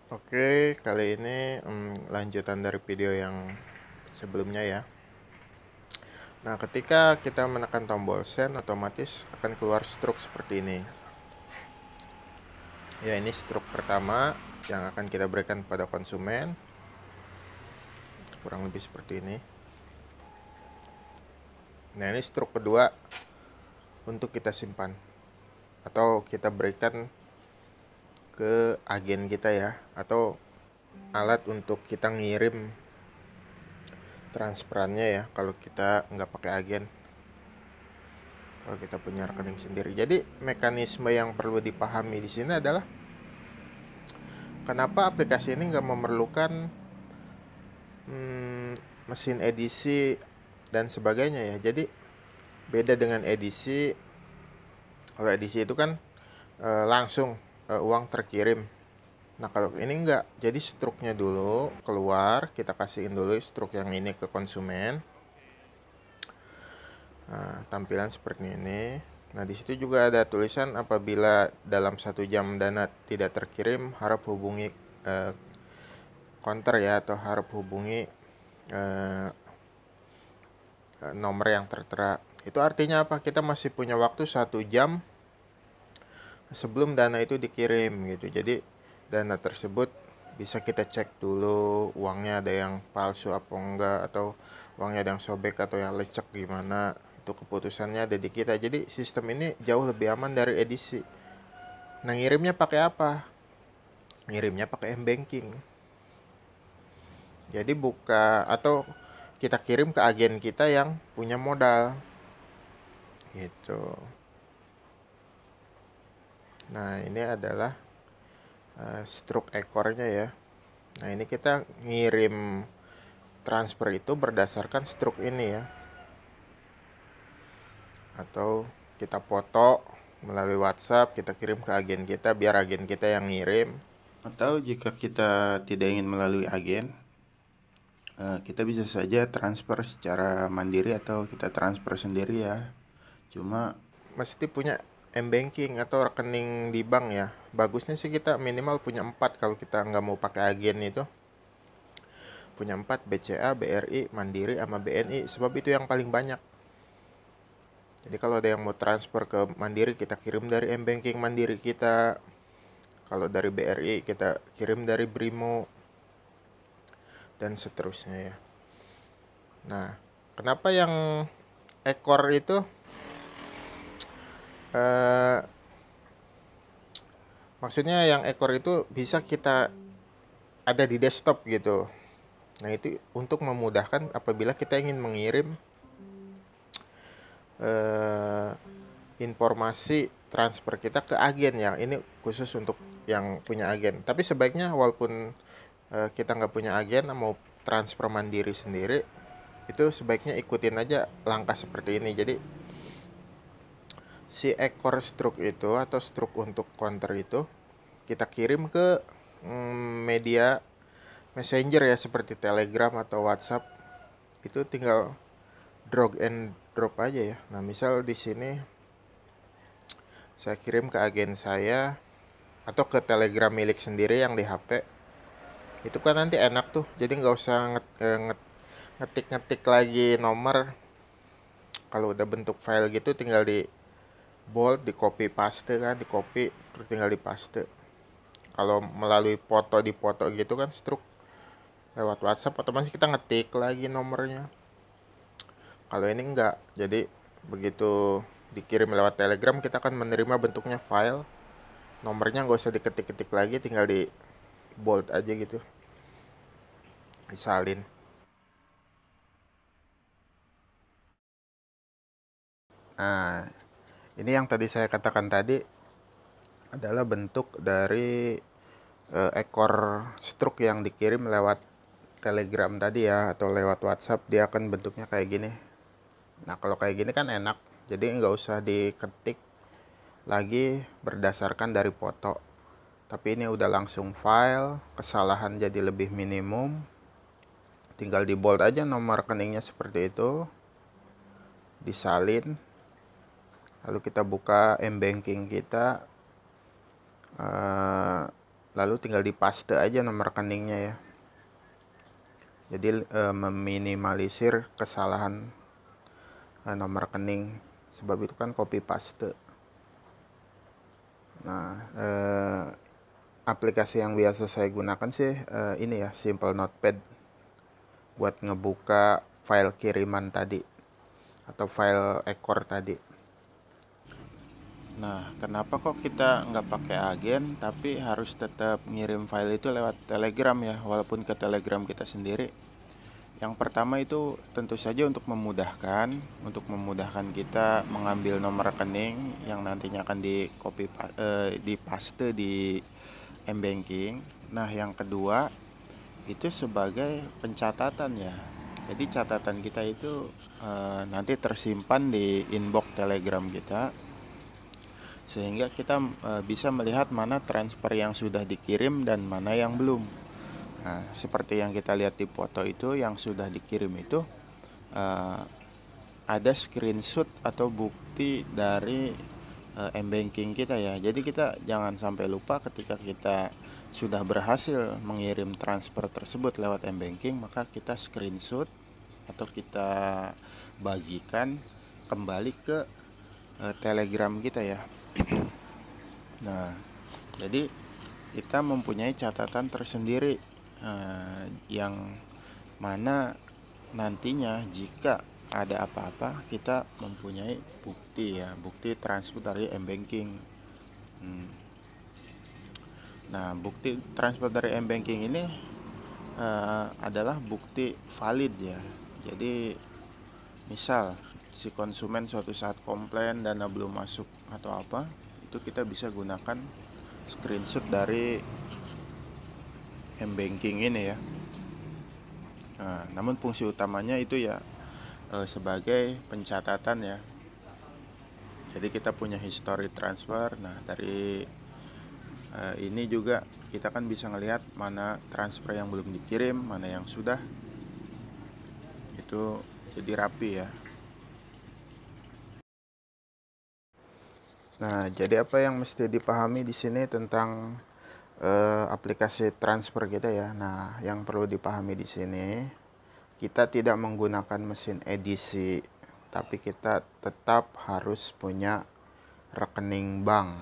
Oke, kali ini lanjutan dari video yang sebelumnya ya. Nah, ketika kita menekan tombol send, otomatis akan keluar stroke seperti ini. Ya, ini stroke pertama yang akan kita berikan pada konsumen. Kurang lebih seperti ini. Nah, ini stroke kedua untuk kita simpan atau kita berikan ke agen kita ya, atau alat untuk kita ngirim transferannya ya kalau kita nggak pakai agen, kalau kita punya rekening sendiri. Jadi mekanisme yang perlu dipahami di sini adalah kenapa aplikasi ini nggak memerlukan mesin edisi dan sebagainya ya. Jadi beda dengan edisi. Kalau edisi itu kan langsung uang terkirim. Nah, kalau ini enggak. Jadi struknya dulu keluar, kita kasihin dulu struk yang ini ke konsumen. Nah, tampilan seperti ini. Nah, di situ juga ada tulisan apabila dalam 1 jam dana tidak terkirim, harap hubungi counter ya, atau harap hubungi eh, nomor yang tertera. Itu artinya apa? Kita masih punya waktu 1 jam sebelum dana itu dikirim gitu. Jadi dana tersebut bisa kita cek dulu uangnya ada yang palsu apa enggak, atau uangnya ada yang sobek atau yang lecek gimana. Itu keputusannya ada di kita. Jadi sistem ini jauh lebih aman dari edisi. Nah, ngirimnya pakai apa? Ngirimnya pakai m-banking. Jadi buka atau kita kirim ke agen kita yang punya modal gitu. Nah, ini adalah stroke ekornya ya. Nah, ini kita ngirim transfer itu berdasarkan stroke ini ya. Atau kita foto melalui WhatsApp, kita kirim ke agen kita biar agen kita yang ngirim. Atau jika kita tidak ingin melalui agen, kita bisa saja transfer secara mandiri atau kita transfer sendiri ya. Cuma mesti punya m-banking atau rekening di bank ya. Bagusnya sih kita minimal punya 4 kalau kita nggak mau pakai agen itu. Punya 4, BCA, BRI, Mandiri, sama BNI. Sebab itu yang paling banyak. Jadi kalau ada yang mau transfer ke Mandiri, kita kirim dari m-banking Mandiri kita. Kalau dari BRI, kita kirim dari Brimo. Dan seterusnya ya. Nah, kenapa yang ekor itu eh, maksudnya yang ekor itu bisa kita ada di desktop gitu. Nah, itu untuk memudahkan apabila kita ingin mengirim eh, informasi transfer kita ke agen ya. Ini khusus untuk yang punya agen. Tapi sebaiknya walaupun kita nggak punya agen, mau transfer mandiri sendiri, itu sebaiknya ikutin aja langkah seperti ini. Jadi si ekor stroke itu atau stroke untuk counter itu kita kirim ke media messenger ya, seperti Telegram atau WhatsApp. Itu tinggal drag and drop aja ya. Nah, misal di sini saya kirim ke agen saya atau ke Telegram milik sendiri yang di HP. Itu kan nanti enak tuh. Jadi nggak usah ngetik-ngetik lagi nomor. Kalau udah bentuk file gitu tinggal di bold, di copy paste kan, di copy terus tinggal di paste. Kalau melalui foto di foto gitu kan struk lewat WhatsApp, otomatis kita ngetik lagi nomornya. Kalau ini enggak. Jadi begitu dikirim lewat Telegram, kita akan menerima bentuknya file. Nomornya nggak usah diketik-ketik lagi, tinggal di bold aja gitu, disalin. Nah, ini yang tadi saya katakan tadi adalah bentuk dari ekor struk yang dikirim lewat Telegram tadi ya, atau lewat WhatsApp. Dia akan bentuknya kayak gini. Nah, kalau kayak gini kan enak, jadi nggak usah diketik lagi berdasarkan dari foto. Tapi ini udah langsung file, kesalahan jadi lebih minimum. Tinggal di bold aja nomor rekeningnya seperti itu, disalin. Lalu kita buka m-banking kita, lalu tinggal dipaste aja nomor rekeningnya ya. Jadi meminimalisir kesalahan nomor rekening, sebab itu kan copy paste. Nah, aplikasi yang biasa saya gunakan sih ini ya, Simple Notepad, buat ngebuka file kiriman tadi atau file ekor tadi. Nah, kenapa kok kita nggak pakai agen tapi harus tetap ngirim file itu lewat Telegram ya, walaupun ke Telegram kita sendiri? Yang pertama itu tentu saja untuk memudahkan kita mengambil nomor rekening yang nantinya akan dipaste di M-Banking. Nah, yang kedua itu sebagai pencatatan ya. Jadi catatan kita itu nanti tersimpan di inbox Telegram kita, sehingga kita bisa melihat mana transfer yang sudah dikirim dan mana yang belum. Nah, seperti yang kita lihat di foto itu, yang sudah dikirim itu ada screenshot atau bukti dari M-Banking kita ya. Jadi kita jangan sampai lupa ketika kita sudah berhasil mengirim transfer tersebut lewat M-Banking, maka kita screenshot atau kita bagikan kembali ke Telegram kita ya. Nah, jadi kita mempunyai catatan tersendiri yang mana nantinya jika ada apa-apa kita mempunyai bukti ya, bukti transfer dari M-Banking. Nah, bukti transfer dari M-Banking ini adalah bukti valid ya. Jadi misal si konsumen suatu saat komplain dana belum masuk atau apa, itu kita bisa gunakan screenshot dari M-Banking ini ya. Nah, namun fungsi utamanya itu ya sebagai pencatatan ya. Jadi kita punya history transfer. Nah, dari ini juga kita kan bisa ngelihat mana transfer yang belum dikirim, mana yang sudah. Itu jadi rapi ya. Nah, jadi apa yang mesti dipahami di sini tentang aplikasi transfer kita ya. Nah, yang perlu dipahami di sini, kita tidak menggunakan mesin edisi, tapi kita tetap harus punya rekening bank.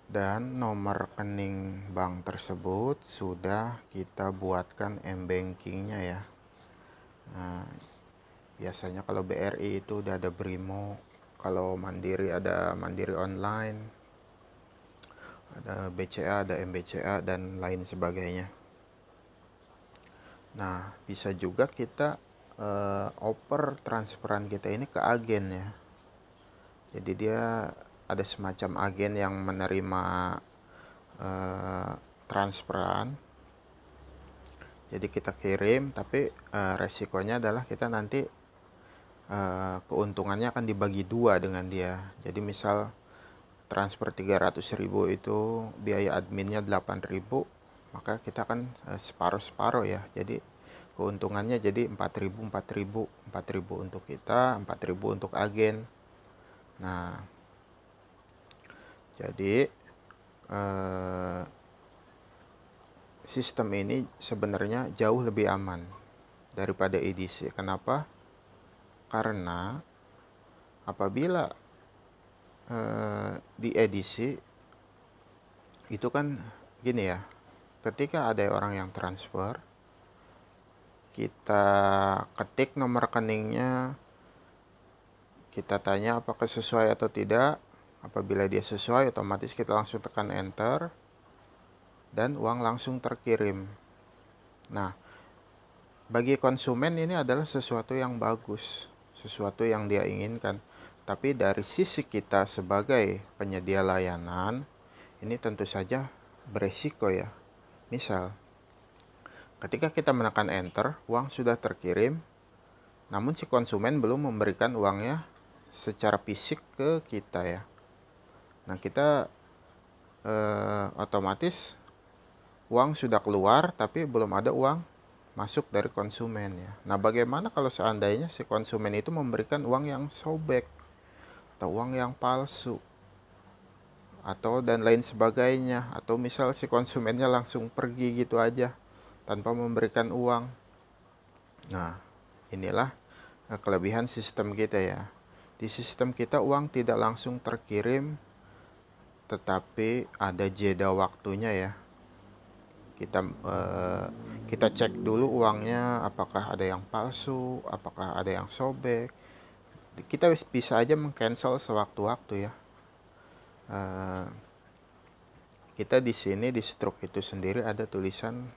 Dan nomor rekening bank tersebut sudah kita buatkan M-Bankingnya ya. Nah, biasanya kalau BRI itu udah ada Brimo, kalau Mandiri ada Mandiri Online, ada BCA, ada MBCA, dan lain sebagainya. Nah, bisa juga kita oper transferan kita ini ke agen ya. Jadi dia ada semacam agen yang menerima transferan. Jadi kita kirim, tapi resikonya adalah kita nanti keuntungannya akan dibagi dua dengan dia. Jadi misal transfer 300.000 itu biaya adminnya 8.000, maka kita kan separuh-separuh ya. Jadi keuntungannya jadi 4.000 untuk kita, 4.000 untuk agen. Nah, jadi sistem ini sebenarnya jauh lebih aman daripada edisi. Kenapa? Karena apabila di edisi itu kan gini ya, ketika ada orang yang transfer, kita ketik nomor rekeningnya, kita tanya apakah sesuai atau tidak. Apabila dia sesuai, otomatis kita langsung tekan enter dan uang langsung terkirim. Nah, bagi konsumen ini adalah sesuatu yang bagus, sesuatu yang dia inginkan. Tapi dari sisi kita sebagai penyedia layanan, ini tentu saja beresiko ya. Misal, ketika kita menekan enter, uang sudah terkirim, namun si konsumen belum memberikan uangnya secara fisik ke kita ya. Nah, kita otomatis uang sudah keluar, tapi belum ada uang masuk dari konsumen ya. Nah, bagaimana kalau seandainya si konsumen itu memberikan uang yang sobek atau uang yang palsu? atau dan lain sebagainya, atau misal si konsumennya langsung pergi gitu aja tanpa memberikan uang. Nah, inilah kelebihan sistem kita ya. Di sistem kita uang tidak langsung terkirim, tetapi ada jeda waktunya ya. Kita cek dulu uangnya, apakah ada yang palsu, apakah ada yang sobek. Kita bisa aja meng-cancel sewaktu-waktu ya. Kita di sini di stroke itu sendiri ada tulisan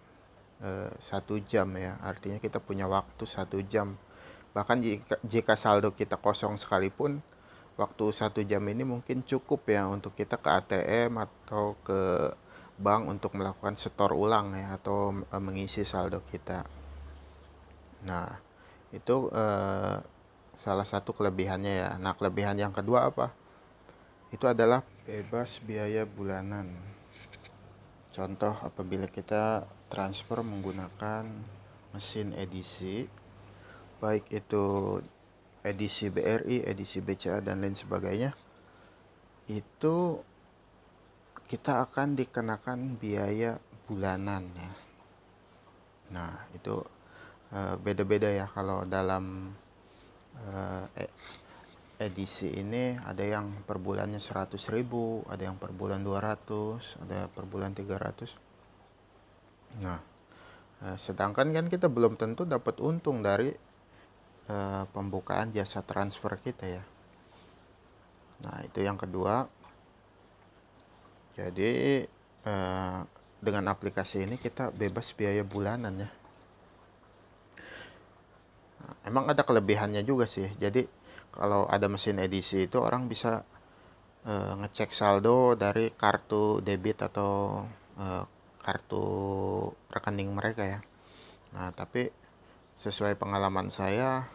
1 jam ya, artinya kita punya waktu 1 jam. Bahkan jika saldo kita kosong sekalipun, waktu 1 jam ini mungkin cukup ya untuk kita ke ATM atau ke bank untuk melakukan setor ulang ya, atau mengisi saldo kita. Nah, itu salah satu kelebihannya ya. Nah, kelebihan yang kedua apa? Itu adalah bebas biaya bulanan. Contoh, apabila kita transfer menggunakan mesin edisi, baik itu edisi BRI, edisi BCA, dan lain sebagainya, itu kita akan dikenakan biaya bulanan ya. Nah, itu beda-beda ya. Kalau dalam edisi ini ada yang per bulannya 100.000, ada yang per bulan 200, ada per bulan 300. Nah, sedangkan kan kita belum tentu dapat untung dari pembukaan jasa transfer kita ya. Nah, itu yang kedua. Jadi dengan aplikasi ini kita bebas biaya bulanan ya. Nah, emang ada kelebihannya juga sih. Jadi kalau ada mesin edisi itu orang bisa ngecek saldo dari kartu debit atau kartu rekening mereka ya. Nah, tapi sesuai pengalaman saya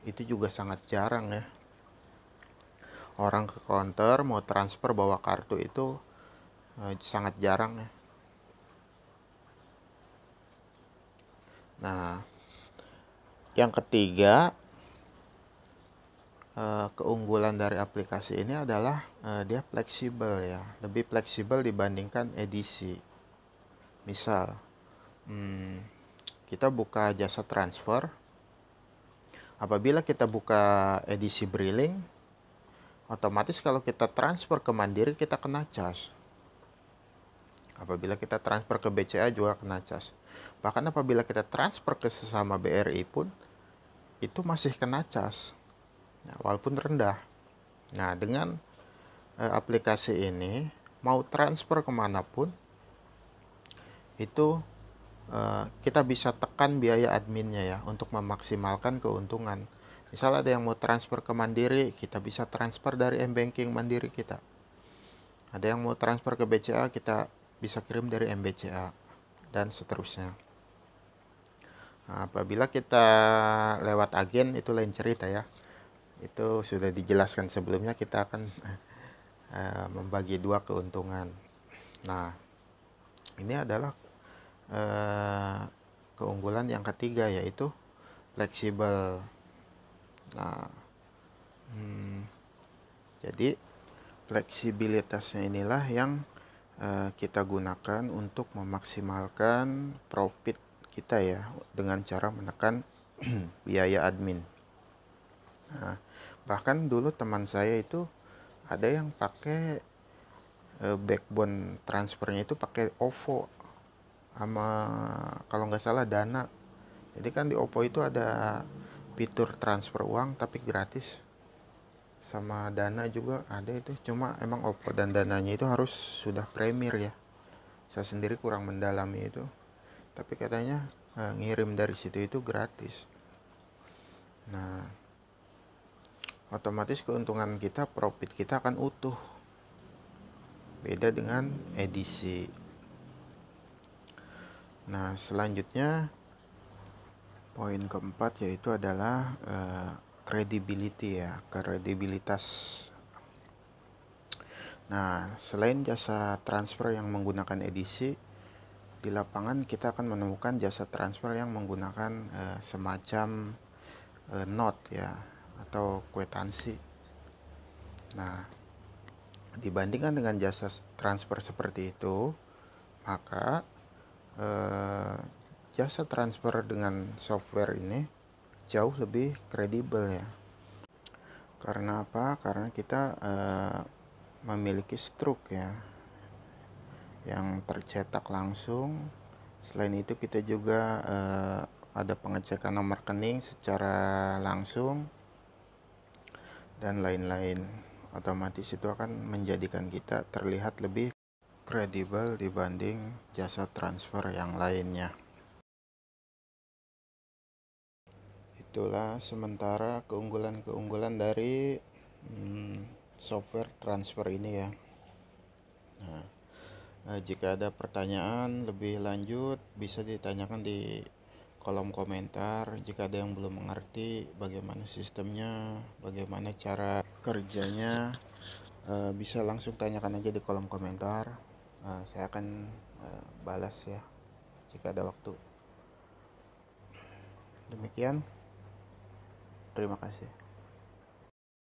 itu juga sangat jarang ya. Orang ke counter mau transfer bawa kartu itu sangat jarang ya. Nah, yang ketiga, keunggulan dari aplikasi ini adalah dia fleksibel ya, lebih fleksibel dibandingkan edisi. Misal, kita buka jasa transfer, apabila kita buka edisi Briling, otomatis kalau kita transfer ke Mandiri kita kena cas. Apabila kita transfer ke BCA juga kena cas. Bahkan apabila kita transfer ke sesama BRI pun itu masih kena cas, nah, walaupun rendah. Nah, dengan aplikasi ini mau transfer kemanapun itu kita bisa tekan biaya adminnya ya untuk memaksimalkan keuntungan. Misal ada yang mau transfer ke Mandiri, kita bisa transfer dari M-Banking Mandiri kita. Ada yang mau transfer ke BCA, kita bisa kirim dari MBCA dan seterusnya. Nah, apabila kita lewat agen itu lain cerita ya. Itu sudah dijelaskan sebelumnya, kita akan membagi dua keuntungan. Nah, ini adalah keunggulan yang ketiga, yaitu fleksibel. Nah, jadi fleksibilitasnya inilah yang kita gunakan untuk memaksimalkan profit kita ya, dengan cara menekan biaya admin. Nah, bahkan dulu teman saya itu ada yang pakai backbone transfernya itu pakai OVO sama kalau nggak salah Dana. Jadi kan di OVO itu ada fitur transfer uang tapi gratis, sama Dana juga ada itu. Cuma emang OVO dan Dananya itu harus sudah premier ya. Saya sendiri kurang mendalami itu, tapi katanya ngirim dari situ itu gratis. Nah, otomatis keuntungan kita, profit kita akan utuh. Beda dengan edisi. Nah, selanjutnya poin keempat yaitu adalah credibility ya, kredibilitas. Nah, selain jasa transfer yang menggunakan edisi, di lapangan kita akan menemukan jasa transfer yang menggunakan semacam note ya, atau kwitansi. Nah, Dibandingkan dengan jasa transfer seperti itu, maka jasa transfer dengan software ini jauh lebih kredibel ya. Karena apa? Karena kita memiliki struk ya yang tercetak langsung. Selain itu kita juga ada pengecekan nomor rekening secara langsung dan lain-lain. Otomatis itu akan menjadikan kita terlihat lebih kredibel dibanding jasa transfer yang lainnya. Itulah sementara keunggulan-keunggulan dari software transfer ini ya. Nah, jika ada pertanyaan lebih lanjut bisa ditanyakan di kolom komentar. Jika ada yang belum mengerti bagaimana sistemnya, bagaimana cara kerjanya, bisa langsung tanyakan aja di kolom komentar. Saya akan balas ya jika ada waktu. Demikian, terima kasih.